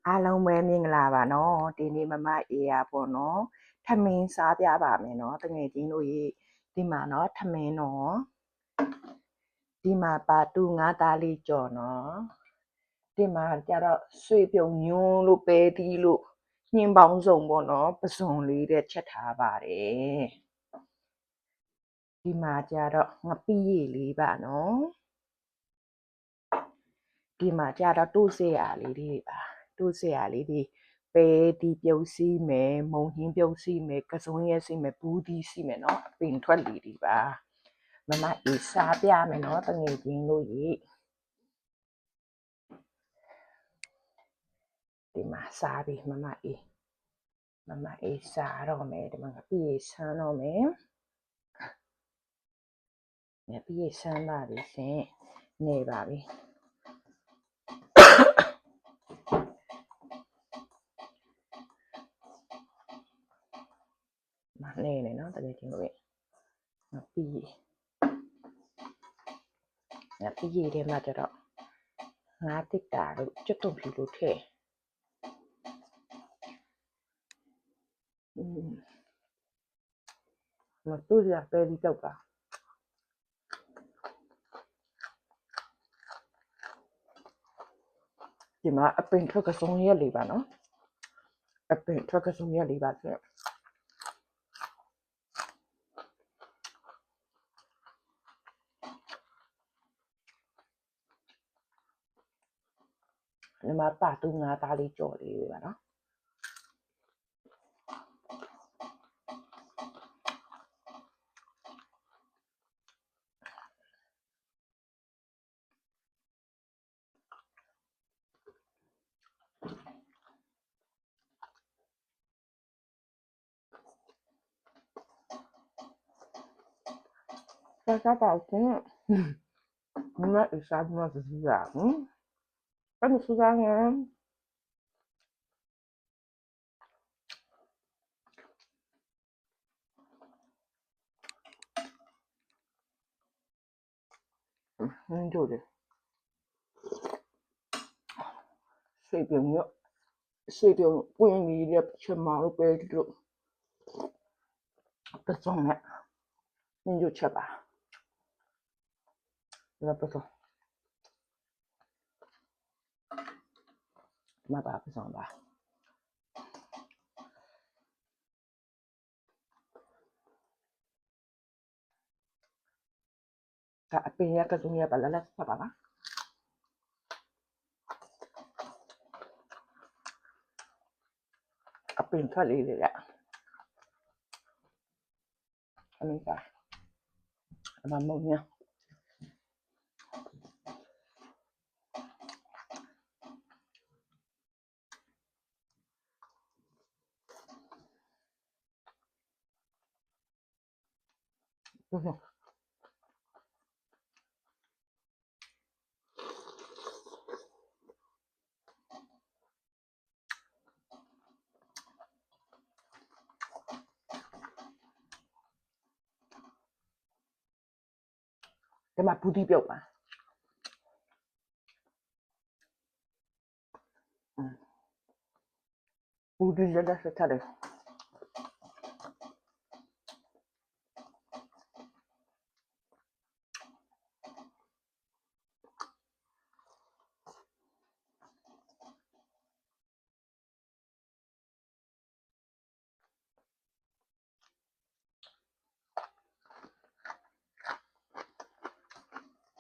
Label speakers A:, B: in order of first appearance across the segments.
A: အားလုံးပဲမင်္ဂလာပါနော်ဒီနေ့မမအေးရပေါ့နော်ထမင်းစားပြပါမယ်နော်တငယ်ချင်းတို့ရေဒီမှာနော်ထမင်းနော်ဒီမှာပါတူငါးသားလေးကြော်နော်ဒီမှာကျတော့ဆွေပြုံညွန်းလို့ပဲတီးလို့ညင်းပေါင်းစုံပေါ့နော်ပစုံလေးတဲ့ချက်ထားပါတယ်ဒီမှာကျတော့ငပိရည်လေးပါနော်ဒီမှာကျတော့တိုးစရာလေးတွေပါတိုးစရာလေးတွေပဲဒီပြုတ်စီးမယ်မုံဟင်းပြုတ်စီးမယ်ကစုံရဲစီးမယ်ဘူးဒီစီးမယ်နော်အပင်ထွက်လေးတွေပါမမအေးစားပြမယ်နော်တငယ်ချင်းတို့ရေဒီမှာစားပြီမမအေးစားတော့မယ်ဒီမှာပြေးဆန်းတော့မယ်ပြေးဆန်းပါပြီရှင်နေပါပြီမနေနဲ့နော်တကယ်ချင်းတို့ငါပြေးတယ်မှာကျတော့ငါတစ်တာတို့ကျွတ်တုံဖြူလို့ထည့်မတူရပဲဒီတော့ပါဒီမှာအပင်ထွက်ကစုံရက်လေးပါနော်အပင်ထွက်ကစုံရက်လေးပါဆိုဒီမှာပါတူငါးသားလေးကြော်လေးပါနော်စားပါဦးမမအစားမစစီရအဲ့ဒါစကားငယ်တို့တယ်ဆွေပြုံပွင့်နေတဲ့ချက်မလို့ပဲတို့ပစုံနဲ့ညတို့ချက်ပါဒါပစုံမပါပစုံပါအပင်ရကစုံရပါလားဆက်ပါလားအပင်ထွက်လေးတွေအမေကအမမုံညာဒီမှာဘူးတီပြုတ်ပါဘူးတီလက်ဆက်ထားတယ်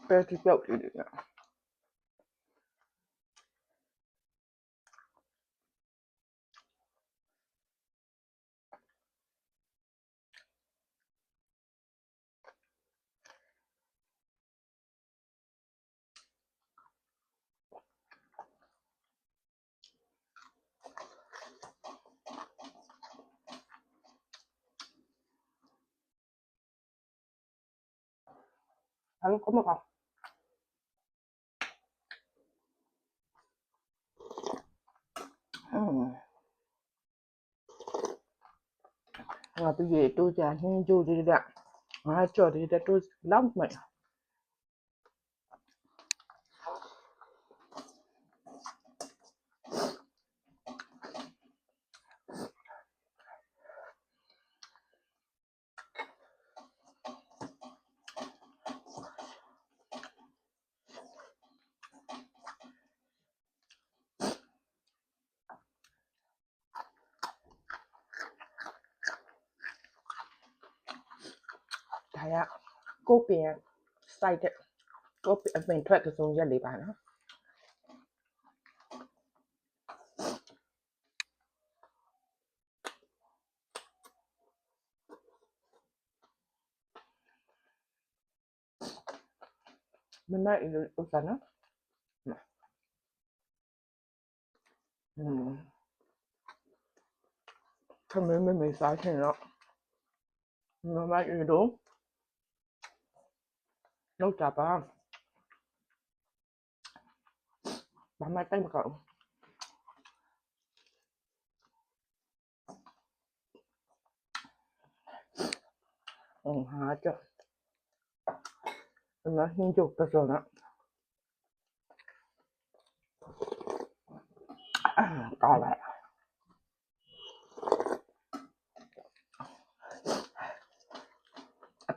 A: ပဲတီပြုတ်လေးတွေအဲ့လိုကမကငါပြေးတိုးကြနှင်းကြိုးလေးတဲ့ငါကြော်လေးတဲ့တိုးလောက်မယ် ရကိုပင်စိုက်တဲ့ကိုပင်အပင်ထွက်သုံးရက်လေးပါနော်မမအီလိုဥစားနော်ခမင်းမစားချင်တော့မမအီလိုလောက်တာပါဘာမှတိုက်မကောက်ဟာကြောက်那很久不做了，搞来，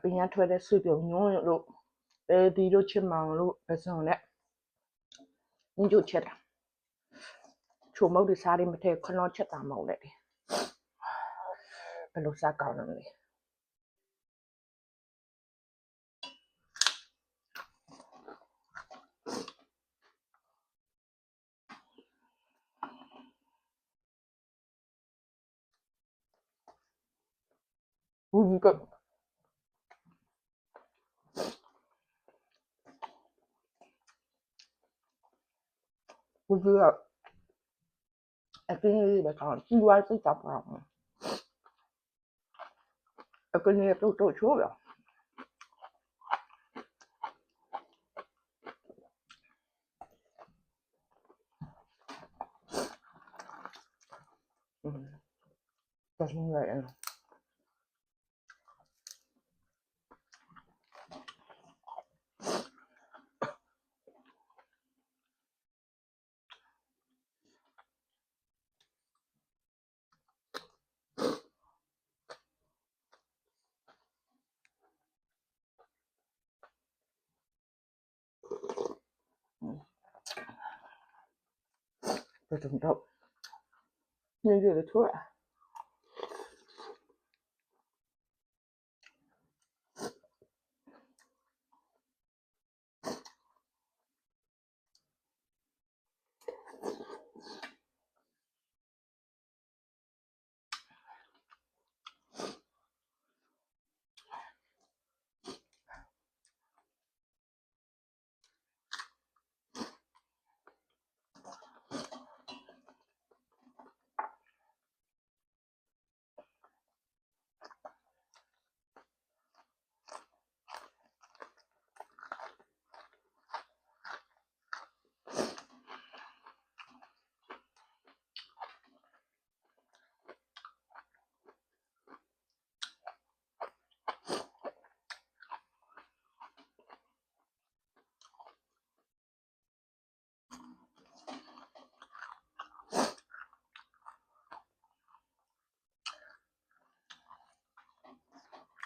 A: 边人推的水表牛肉，地都吃忙了，不上了，你就吃了，出门的啥的没得，可能吃大毛了的，不รู้啥搞了的。一个，不知道，跟你别讲，计划是咋不了？跟你都错了。这是哪样？这怎么着？你觉得错了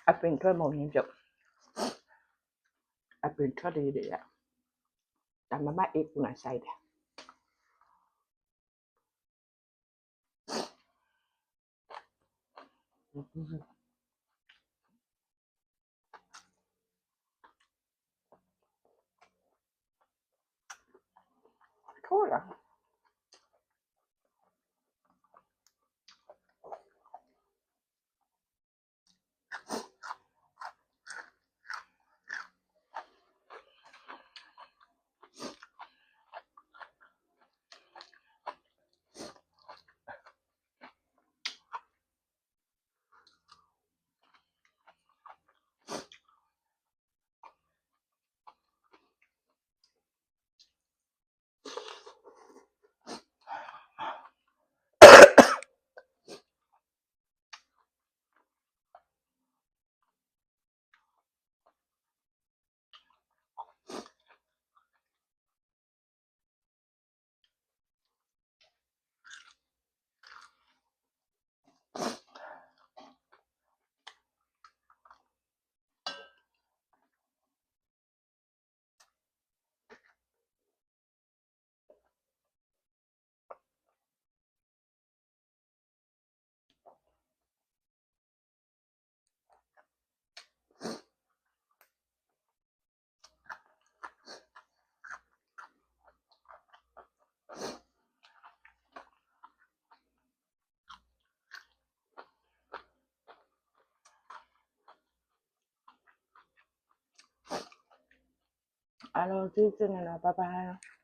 A: ？I've been trying more than joke. I've been trying to do that.但妈妈一不能晒的。错了。အားလုံးကျေးဇူးတင်တော့ bye bye